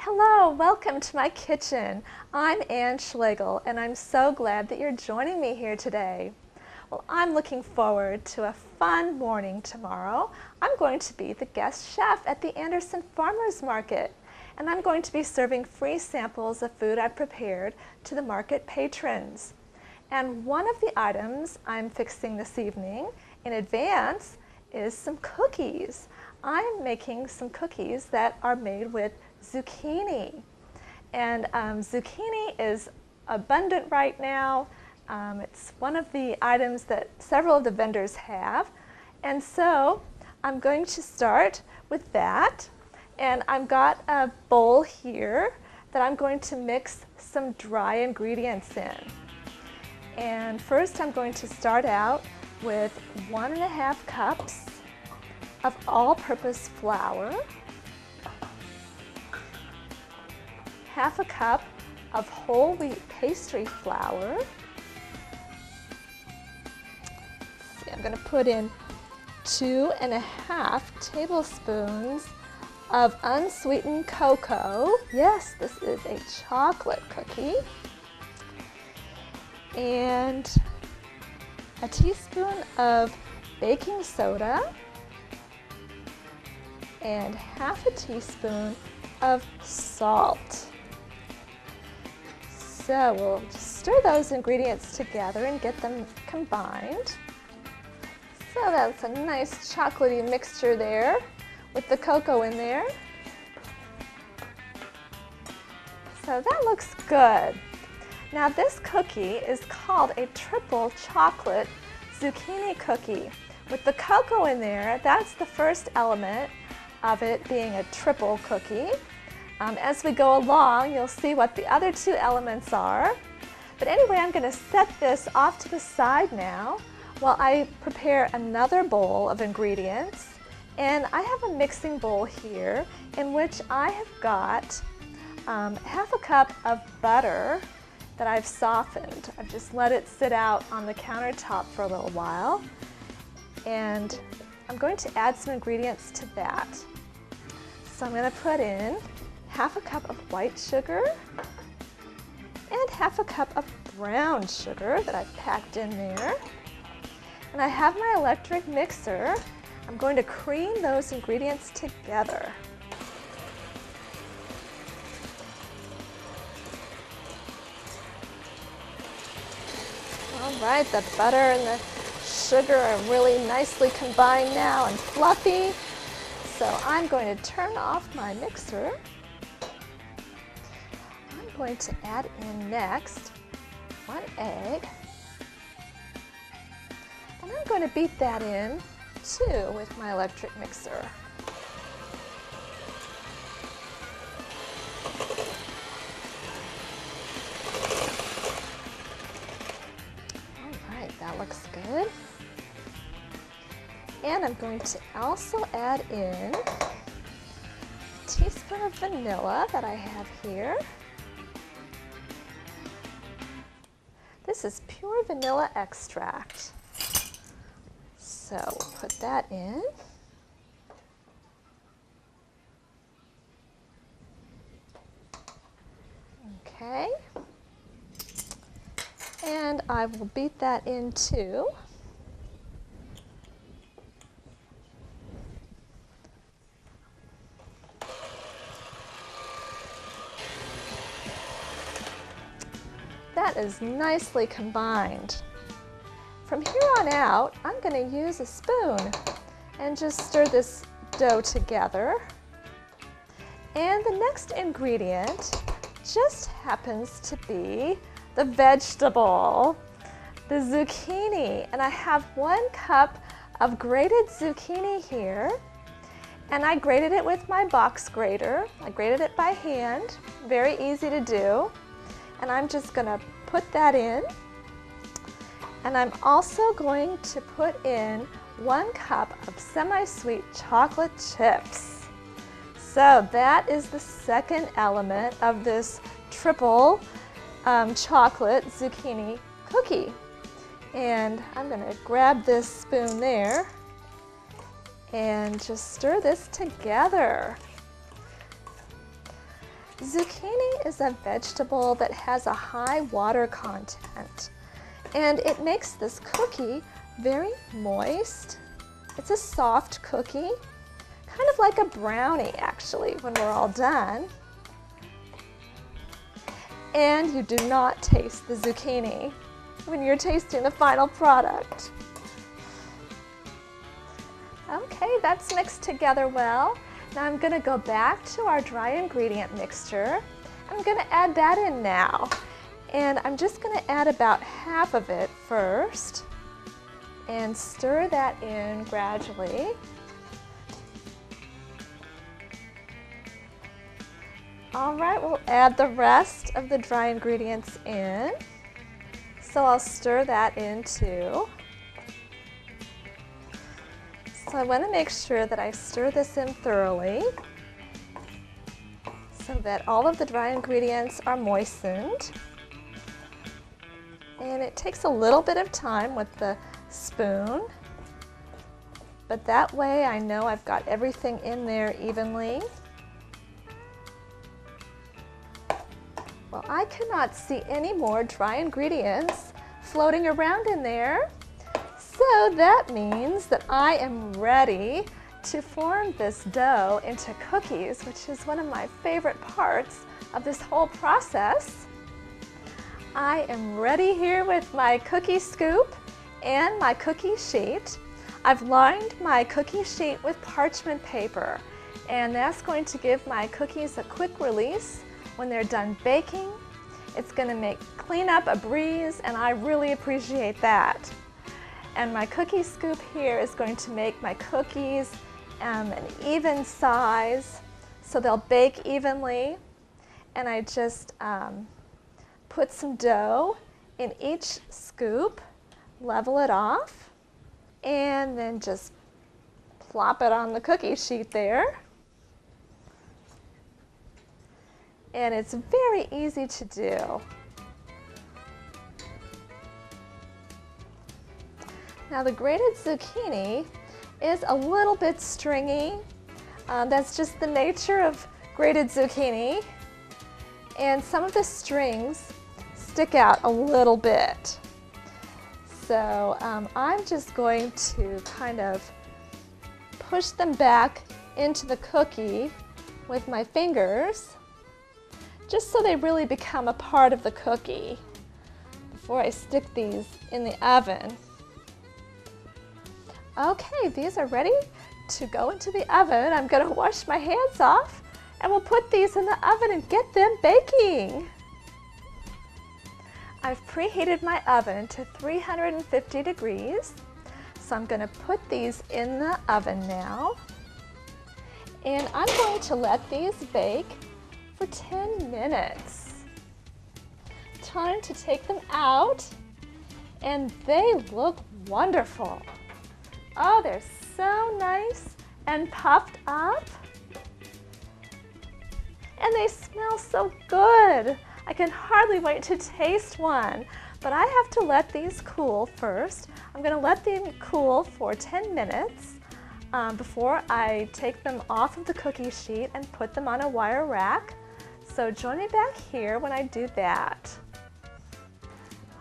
Hello, welcome to my kitchen. I'm Ann Schlegel, and I'm so glad that you're joining me here today. Well, I'm looking forward to a fun morning tomorrow. I'm going to be the guest chef at the Anderson Farmers Market, and I'm going to be serving free samples of food I've prepared to the market patrons. And one of the items I'm fixing this evening in advance is some cookies. I'm making some cookies that are made with zucchini. And zucchini is abundant right now. It's one of the items that several of the vendors have. And so I'm going to start with that. And I've got a bowl here that I'm going to mix some dry ingredients in. And first I'm going to start out with 1.5 cups of all-purpose flour, 1/2 cup of whole wheat pastry flour. See, I'm going to put in 2.5 tablespoons of unsweetened cocoa. Yes, this is a chocolate cookie. And a teaspoon of baking soda and 1/2 teaspoon of salt. So we'll just stir those ingredients together and get them combined. So that's a nice chocolatey mixture there with the cocoa in there. So that looks good. Now this cookie is called a Triple Chocolate Zucchini Cookie. With the cocoa in there, that's the first element of it being a triple cookie. As we go along, you'll see what the other two elements are. But anyway, I'm going to set this off to the side now while I prepare another bowl of ingredients. And I have a mixing bowl here in which I have got 1/2 cup of butter that I've softened. I've just let it sit out on the countertop for a little while. And I'm going to add some ingredients to that. So I'm going to put in 1/2 cup of white sugar and 1/2 cup of brown sugar that I've packed in there. And I have my electric mixer. I'm going to cream those ingredients together. All right, the butter and the sugar are really nicely combined now and fluffy. So I'm going to turn off my mixer. I'm going to add in next 1 egg. And I'm going to beat that in too with my electric mixer. All right, that looks good. And I'm going to also add in a teaspoon of vanilla that I have here. This is pure vanilla extract. So we'll put that in. Okay. And I will beat that in too. That is nicely combined. From here on out, I'm going to use a spoon and just stir this dough together. And the next ingredient just happens to be the vegetable, the zucchini. And I have 1 cup of grated zucchini here. And I grated it with my box grater. I grated it by hand, very easy to do. And I'm just going to put that in. And I'm also going to put in 1 cup of semi-sweet chocolate chips. So that is the second element of this triple chocolate zucchini cookie. And I'm going to grab this spoon there and just stir this together. Zucchini is a vegetable that has a high water content, and it makes this cookie very moist. It's a soft cookie, kind of like a brownie actually when we're all done. And you do not taste the zucchini when you're tasting the final product. Okay, that's mixed together well. Now I'm going to go back to our dry ingredient mixture. I'm going to add that in now. And I'm just going to add about half of it first and stir that in gradually. All right, we'll add the rest of the dry ingredients in. So I'll stir that in too. So I want to make sure that I stir this in thoroughly so that all of the dry ingredients are moistened. And it takes a little bit of time with the spoon, but that way I know I've got everything in there evenly. Well, I cannot see any more dry ingredients floating around in there. So that means that I am ready to form this dough into cookies, which is one of my favorite parts of this whole process. I am ready here with my cookie scoop and my cookie sheet. I've lined my cookie sheet with parchment paper, and that's going to give my cookies a quick release when they're done baking. It's going to clean up a breeze, and I really appreciate that. And my cookie scoop here is going to make my cookies an even size so they'll bake evenly. And I just put some dough in each scoop, level it off, and then just plop it on the cookie sheet there. And it's very easy to do. Now the grated zucchini is a little bit stringy. That's just the nature of grated zucchini. And some of the strings stick out a little bit. So I'm just going to kind of push them back into the cookie with my fingers, just so they really become a part of the cookie before I stick these in the oven. Okay, these are ready to go into the oven. I'm going to wash my hands off, and we'll put these in the oven and get them baking. I've preheated my oven to 350 degrees, so I'm going to put these in the oven now. And I'm going to let these bake for 10 minutes. Time to take them out, and they look wonderful. Oh, they're so nice and puffed up. And they smell so good. I can hardly wait to taste one. But I have to let these cool first. I'm going to let them cool for 10 minutes before I take them off of the cookie sheet and put them on a wire rack. So join me back here when I do that.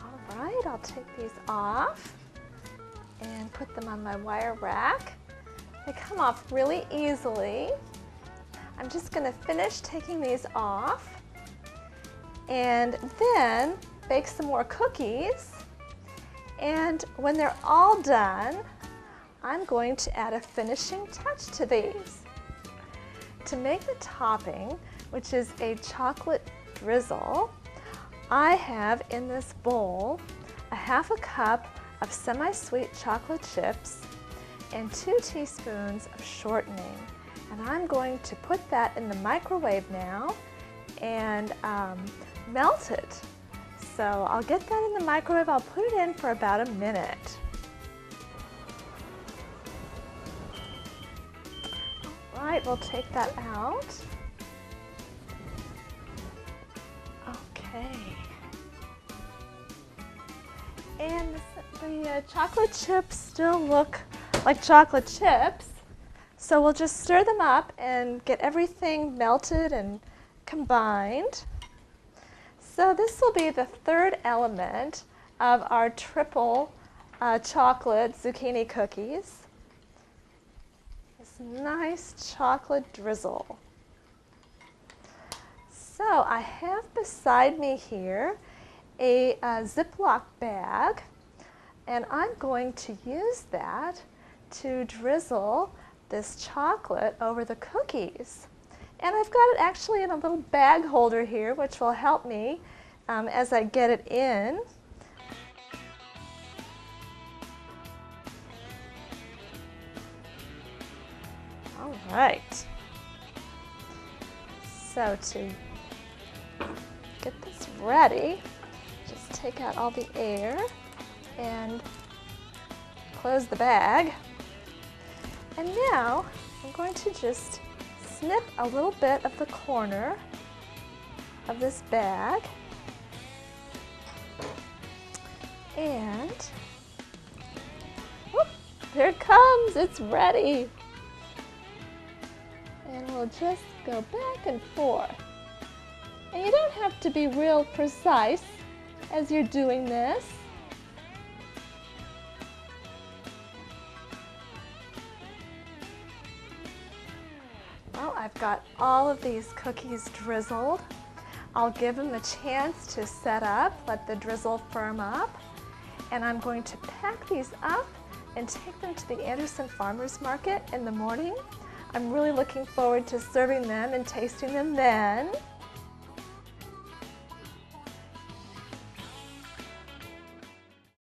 All right, I'll take these off and put them on my wire rack. They come off really easily. I'm just going to finish taking these off and then bake some more cookies. And when they're all done, I'm going to add a finishing touch to these. To make the topping, which is a chocolate drizzle, I have in this bowl a half a cup of semi-sweet chocolate chips and 2 teaspoons of shortening. And I'm going to put that in the microwave now and melt it. So I'll get that in the microwave. I'll put it in for about a minute. All right, we'll take that out. Okay. And the chocolate chips still look like chocolate chips. So we'll just stir them up and get everything melted and combined. So this will be the third element of our triple chocolate zucchini cookies. This nice chocolate drizzle. So I have beside me here a Ziploc bag, and I'm going to use that to drizzle this chocolate over the cookies. And I've got it actually in a little bag holder here, which will help me as I get it in. All right. So to get this ready, just take out all the air and close the bag. And now I'm going to just snip a little bit of the corner of this bag, and whoop, there it comes, it's ready. And we'll just go back and forth. And you don't have to be real precise as you're doing this. Well, I've got all of these cookies drizzled. I'll give them a chance to set up, let the drizzle firm up, and I'm going to pack these up and take them to the Anderson Farmers Market in the morning. I'm really looking forward to serving them and tasting them then.